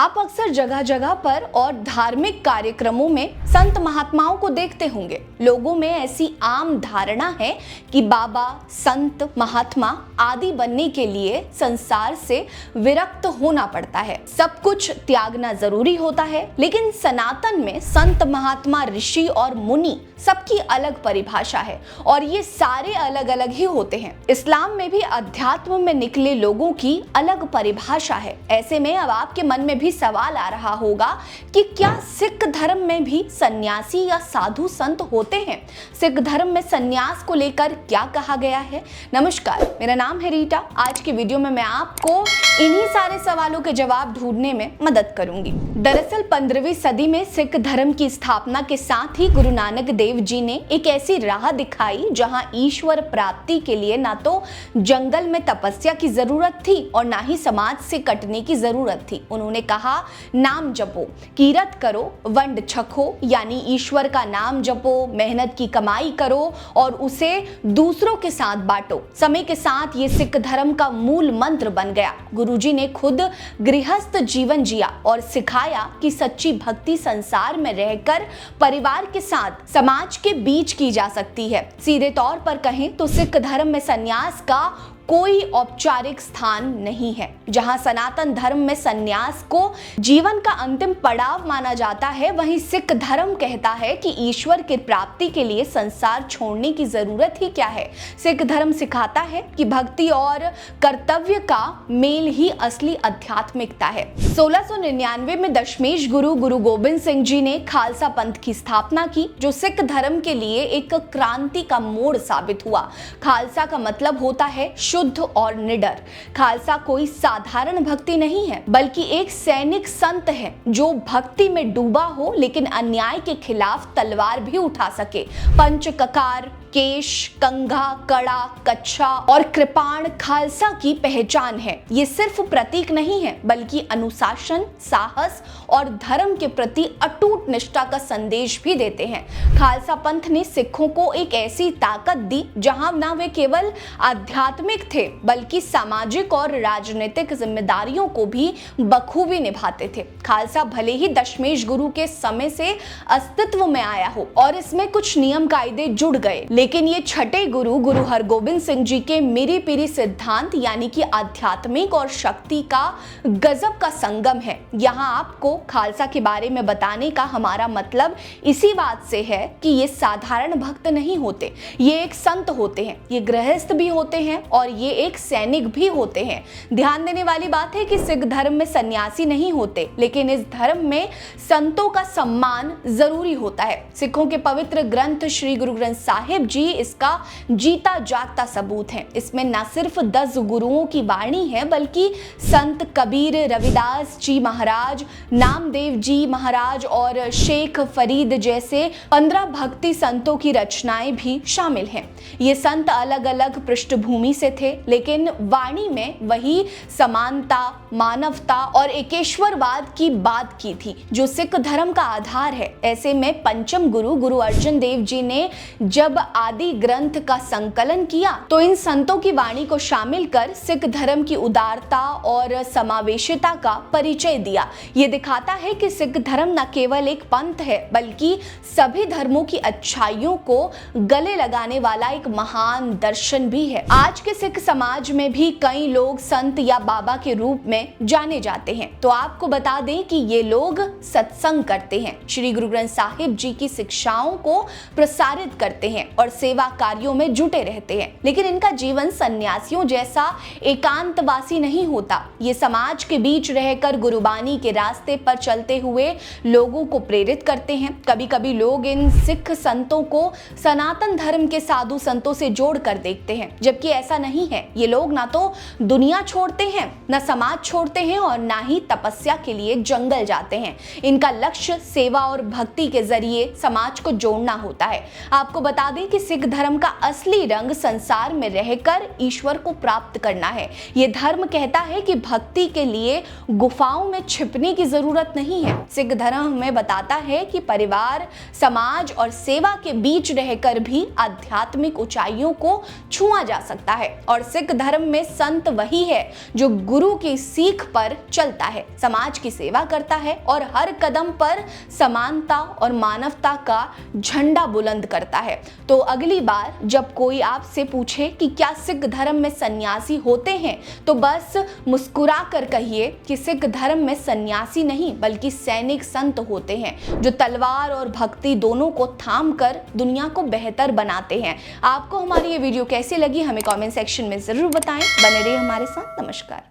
आप अक्सर जगह जगह पर और धार्मिक कार्यक्रमों में संत महात्माओं को देखते होंगे। लोगों में ऐसी आम धारणा है कि बाबा, संत, महात्मा आदि बनने के लिए संसार से विरक्त होना पड़ता है, सब कुछ त्यागना जरूरी होता है। लेकिन सनातन में संत, महात्मा, ऋषि और मुनि सबकी अलग परिभाषा है और ये सारे अलग अलग ही होते हैं। इस्लाम में भी अध्यात्म में निकले लोगों की अलग परिभाषा है। ऐसे में अब आपके मन में भी सवाल आ रहा होगा कि क्या सिख धर्म में भी सन्यासी या साधु संत होते हैं? सिख धर्म में सन्यास को लेकर क्या कहा गया है? नमस्कार, मेरा नाम है रीटा। आज की वीडियो में मैं आपको इन्हीं सारे सवालों के जवाब ढूंढने में मदद करूंगी। दरअसल 15वीं सदी में सिख धर्म की स्थापना के साथ ही गुरु नानक देव जी ने एक ऐसी राह दिखाई जहां ईश्वर प्राप्ति के लिए ना तो जंगल में तपस्या की जरूरत थी और ना ही समाज से कटने की जरूरत थी। उन्होंने कहा, नाम जपो, कीरत करो, वंड छको, यानी ईश्वर का नाम जपो, मेहनत की कमाई करो और उसे दूसरों के साथ बांटो। समय के साथ ये सिख धर्म का मूल मंत्र बन गया। गुरुजी ने खुद गृहस्थ जीवन जिया और सिखाया कि सच्ची भक्ति संसार में रहकर परिवार के साथ समाज के बीच की जा सकती है। सीधे तौर पर कहें तो सिख धर्म में संन्यास का कोई औपचारिक स्थान नहीं है। जहां सनातन धर्म में संन्यास को जीवन का अंतिम पड़ाव माना जाता है, वहीं सिख धर्म कहता है कि ईश्वर की प्राप्ति के लिए संसार छोड़ने की जरूरत ही क्या है। सिख धर्म सिखाता है कि भक्ति और कर्तव्य का मेल ही असली आध्यात्मिकता है। 1699 में दशमेश गुरु गोबिंद सिंह जी ने खालसा पंथ की स्थापना की, जो सिख धर्म के लिए एक क्रांति का मोड़ साबित हुआ। खालसा का मतलब होता है शुद्ध और निडर। खालसा कोई साधारण भक्ति नहीं है, बल्कि एक सैनिक संत है जो भक्ति में डूबा हो लेकिन अन्याय के खिलाफ तलवार भी उठा सके। पंच ककार, केश, कंघा, कड़ा, कच्छा और कृपाण खालसा की पहचान है। ये सिर्फ प्रतीक नहीं है, बल्कि अनुशासन, साहस और धर्म के प्रति अटूट निष्ठा का संदेश भी देते हैं। खालसा पंथ ने सिखों को एक ऐसी ताकत दी जहां ना वे केवल आध्यात्मिक थे, बल्कि सामाजिक और राजनीतिक जिम्मेदारियों को भी बखूबी निभाते थे। खालसा भले ही दशमेश गुरु के समय से अस्तित्व में आया हो और इसमें कुछ नियम कायदे जुड़ गए, लेकिन ये छठे गुरु हरगोबिंद सिंह जी के मीरी पीरी सिद्धांत यानी कि आध्यात्मिक और शक्ति का गजब का संगम है। यहाँ आपको खालसा के बारे में बताने का हमारा मतलब इसी बात से है कि ये साधारण भक्त नहीं होते, ये एक संत होते हैं, ये गृहस्थ भी होते हैं और ये एक सैनिक भी होते हैं। ध्यान देने वाली बात है कि सिख धर्म में सन्यासी नहीं होते, लेकिन इस धर्म में संतों का सम्मान जरूरी होता है। सिखों के पवित्र ग्रंथ श्री गुरु ग्रंथ साहिब जी इसका जीता जागता सबूत है। इसमें न सिर्फ 10 गुरुओं की वाणी है, बल्कि संत कबीर, रविदास जी महाराज, नामदेव जी महाराज और शेख फरीद जैसे 15 भक्ति संतों की रचनाएं भी शामिल हैं। ये संत अलग अलग पृष्ठभूमि से थे, लेकिन वाणी में वही समानता, मानवता और एकेश्वरवाद की बात की थी जो सिख धर्म का आधार है। ऐसे में पंचम गुरु अर्जुन देव जी ने जब आदि ग्रंथ का संकलन किया तो इन संतों की वाणी को शामिल कर सिख धर्म की उदारता और समावेशिता का परिचय दिया। ये दिखाता है कि सिख धर्म न केवल एक पंथ है, बल्कि सभी धर्मों की अच्छाइयों को गले लगाने वाला एक महान दर्शन भी है। आज के सिख समाज में भी कई लोग संत या बाबा के रूप में जाने जाते हैं। तो आपको बता दें कि ये लोग सत्संग करते हैं, श्री गुरु ग्रंथ साहिब जी की शिक्षाओं को प्रसारित करते हैं और सेवा कार्यों में जुटे रहते हैं, लेकिन इनका जीवन सन्यासियों जैसा एकांतवासी नहीं होता। ये समाज के बीच रहकर गुरुबानी के रास्ते पर चलते हुए लोगों को प्रेरित करते हैं। कभी कभी लोग इन सिख संतों को सनातन धर्म के साधु संतों से जोड़कर देखते हैं, जबकि ऐसा नहीं है। ये लोग ना तो दुनिया छोड़ते हैं, ना समाज छोड़ते हैं और ना ही तपस्या के लिए जंगल जाते हैं। इनका लक्ष्य सेवा और भक्ति के जरिए समाज को जोड़ना होता है। आपको बता दें कि सिख धर्म का असली रंग संसार में रहकर ईश्वर को प्राप्त करना है। ये धर्म कहता है कि भक्ति के लिए गुफाओं में छिपने की जरूरत नहीं है। सिख धर्म हमें बताता है कि परिवार, समाज और सेवा के बीच रहकर भी आध्यात्मिक ऊंचाइयों को छुआ जा सकता है। और सिख धर्म में संत वही है जो गुरु की सीख पर चलता है, समाज की सेवा करता है और हर कदम पर समानता और मानवता का झंडा बुलंद करता है। तो अगली बार जब कोई आपसे पूछे कि क्या सिख धर्म में सन्यासी होते हैं, तो बस मुस्कुरा कर कहिए कि सिख धर्म में सन्यासी नहीं बल्कि सैनिक संत होते हैं, जो तलवार और भक्ति दोनों को थाम कर दुनिया को बेहतर बनाते हैं। आपको हमारी ये वीडियो कैसी लगी हमें कमेंट सेक्शन में जरूर बताएं। बने रहिए हमारे साथ। नमस्कार।